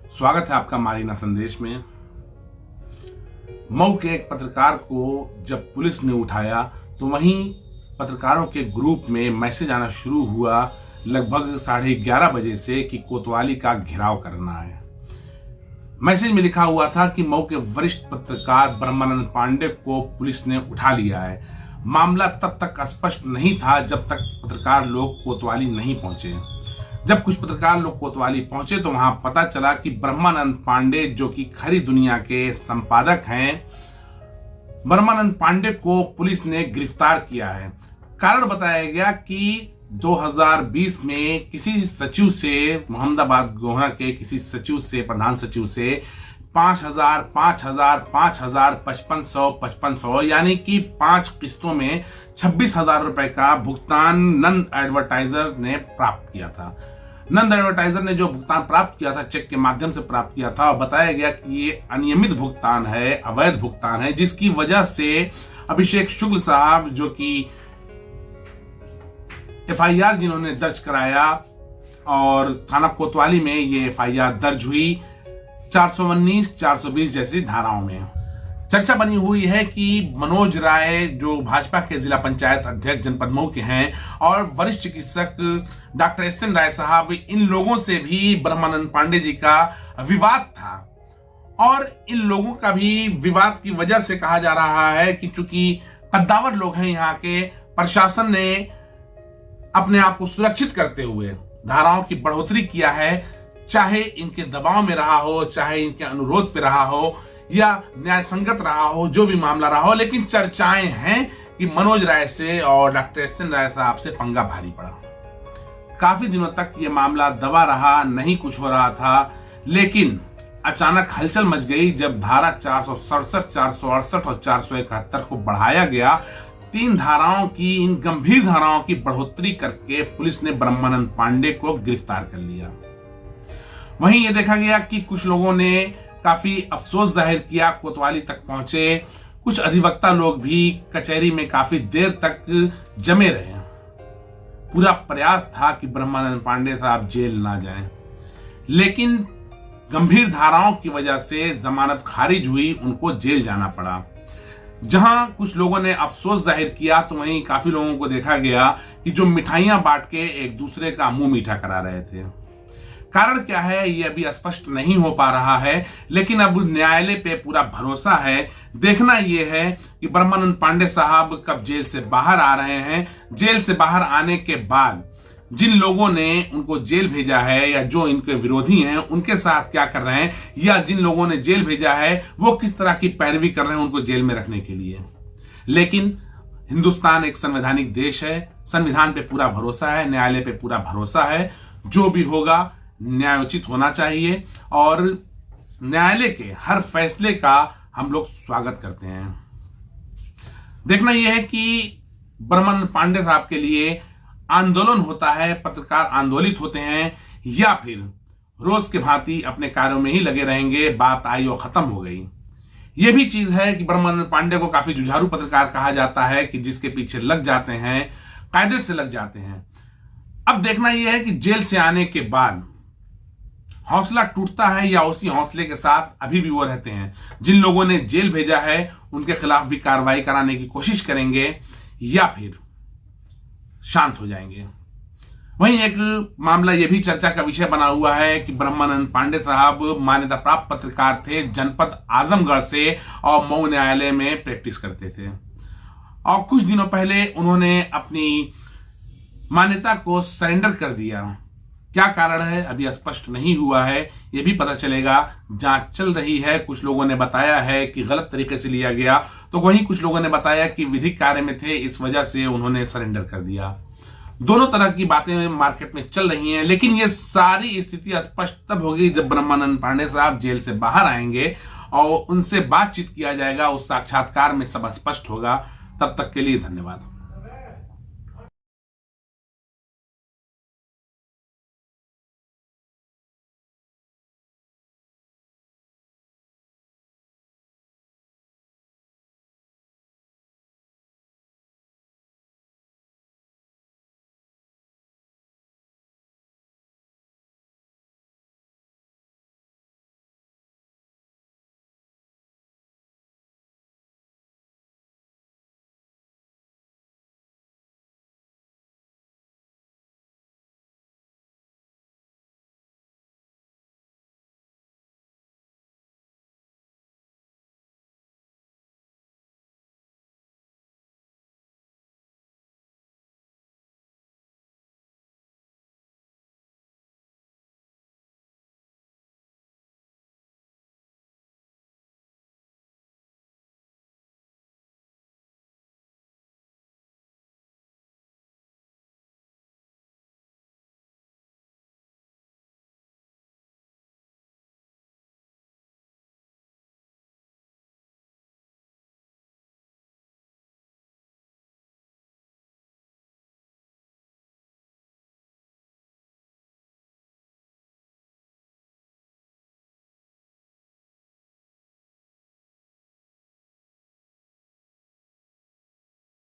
स्वागत है आपका मारीना संदेश में। मऊ के एक पत्रकार को जब पुलिस ने उठाया तो वहीं पत्रकारों के ग्रुप में मैसेज आना शुरू हुआ लगभग 11:30 बजे से कि कोतवाली का घेराव करना है। मैसेज में लिखा हुआ था कि मऊ के वरिष्ठ पत्रकार ब्रह्मानंद पांडे को पुलिस ने उठा लिया है। मामला तब तक स्पष्ट नहीं था जब तक पत्रकार लोग कोतवाली नहीं पहुंचे। जब कुछ पत्रकार लोग कोतवाली पहुंचे तो वहां पता चला कि ब्रह्मानंद पांडे, जो कि खरी दुनिया के संपादक हैं, ब्रह्मानंद पांडे को पुलिस ने गिरफ्तार किया है। कारण बताया गया कि 2020 में किसी सचिव से, मोहम्मदाबाद गोहना के किसी सचिव से, प्रधान सचिव से 5,000, 5,000, 5,000, 5,500 यानी कि 5 किस्तों में 26,000 रुपए का भुगतान नंद एडवर्टाइजर ने प्राप्त किया था। नंद एडवर्टाइजर ने जो भुगतान प्राप्त किया था, चेक के माध्यम से प्राप्त किया था, और बताया गया कि ये अनियमित भुगतान है, अवैध भुगतान है, जिसकी वजह से अभिषेक शुक्ल साहब, जो कि FIR जिन्होंने दर्ज कराया और थाना कोतवाली में ये FIR दर्ज हुई 419, 420 जैसी धाराओं में। चर्चा बनी हुई है कि मनोज राय, जो भाजपा के जिला पंचायत अध्यक्ष जनपद मऊ के हैं, और वरिष्ठ चिकित्सक डॉक्टर SN राय साहब, इन लोगों से भी ब्रह्मानंद पांडे जी का विवाद था। और इन लोगों का भी विवाद की वजह से कहा जा रहा है कि चूंकि कद्दावर लोग हैं यहाँ के, प्रशासन ने अपने आप को सुरक्षित करते हुए धाराओं की बढ़ोतरी किया है, चाहे इनके दबाव में रहा हो, चाहे इनके अनुरोध पे रहा हो या न्याय संगत रहा हो, जो भी मामला रहा हो, लेकिन चर्चाएं हैं कि मनोज राय से और डॉक्टर SN राय साहब से पंगा भारी पड़ा। काफी दिनों तक ये मामला दबा रहा, नहीं कुछ हो रहा था, लेकिन अचानक हलचल मच गई जब धारा 467, 468 और 471 को बढ़ाया गया। 3 धाराओं की, इन गंभीर धाराओं की बढ़ोतरी करके पुलिस ने ब्रह्मानंद पांडे को गिरफ्तार कर लिया। वहीं यह देखा गया कि कुछ लोगों ने काफी अफसोस जाहिर किया, कोतवाली तक पहुंचे। कुछ अधिवक्ता लोग भी कचहरी में काफी देर तक जमे रहे। पूरा प्रयास था कि ब्रह्मानंद पांडे साहब जेल ना जाएं, लेकिन गंभीर धाराओं की वजह से जमानत खारिज हुई, उनको जेल जाना पड़ा। जहां कुछ लोगों ने अफसोस जाहिर किया तो वहीं काफी लोगों को देखा गया कि जो मिठाइयां बांट के एक दूसरे का मुंह मीठा करा रहे थे। कारण क्या है ये अभी स्पष्ट नहीं हो पा रहा है, लेकिन अब न्यायालय पे पूरा भरोसा है। देखना यह है कि ब्रह्मानंद पांडे साहब कब जेल से बाहर आ रहे हैं। जेल से बाहर आने के बाद जिन लोगों ने उनको जेल भेजा है या जो इनके विरोधी हैं उनके साथ क्या कर रहे हैं, या जिन लोगों ने जेल भेजा है वो किस तरह की पैरवी कर रहे हैं उनको जेल में रखने के लिए। लेकिन हिंदुस्तान एक संवैधानिक देश है, संविधान पे पूरा भरोसा है, न्यायालय पे पूरा भरोसा है। जो भी होगा न्यायोचित होना चाहिए और न्यायालय के हर फैसले का हम लोग स्वागत करते हैं। देखना यह है कि ब्रह्मानंद पांडे साहब के लिए आंदोलन होता है, पत्रकार आंदोलित होते हैं, या फिर रोज के भांति अपने कार्यों में ही लगे रहेंगे, बात आई और खत्म हो गई। यह भी चीज है कि ब्रह्मानंद पांडे को काफी जुझारू पत्रकार कहा जाता है कि जिसके पीछे लग जाते हैं, कायदे से लग जाते हैं। अब देखना यह है कि जेल से आने के बाद हौसला टूटता है या उसी हौसले के साथ अभी भी वो रहते हैं। जिन लोगों ने जेल भेजा है उनके खिलाफ भी कार्रवाई कराने की कोशिश करेंगे या फिर शांत हो जाएंगे। वहीं एक मामला यह भी चर्चा का विषय बना हुआ है कि ब्रह्मानंद पांडे साहब मान्यता प्राप्त पत्रकार थे, जनपद आजमगढ़ से, और मऊ न्यायालय में प्रैक्टिस करते थे। और कुछ दिनों पहले उन्होंने अपनी मान्यता को सरेंडर कर दिया। क्या कारण है अभी स्पष्ट नहीं हुआ है, यह भी पता चलेगा, जांच चल रही है। कुछ लोगों ने बताया है कि गलत तरीके से लिया गया, तो वहीं कुछ लोगों ने बताया कि विधिक कार्य में थे, इस वजह से उन्होंने सरेंडर कर दिया। दोनों तरह की बातें मार्केट में चल रही हैं, लेकिन यह सारी स्थिति स्पष्ट तब होगी जब ब्रह्मानंद पांडे साहब जेल से बाहर आएंगे और उनसे बातचीत किया जाएगा, उस साक्षात्कार में सब स्पष्ट होगा। तब तक के लिए धन्यवाद।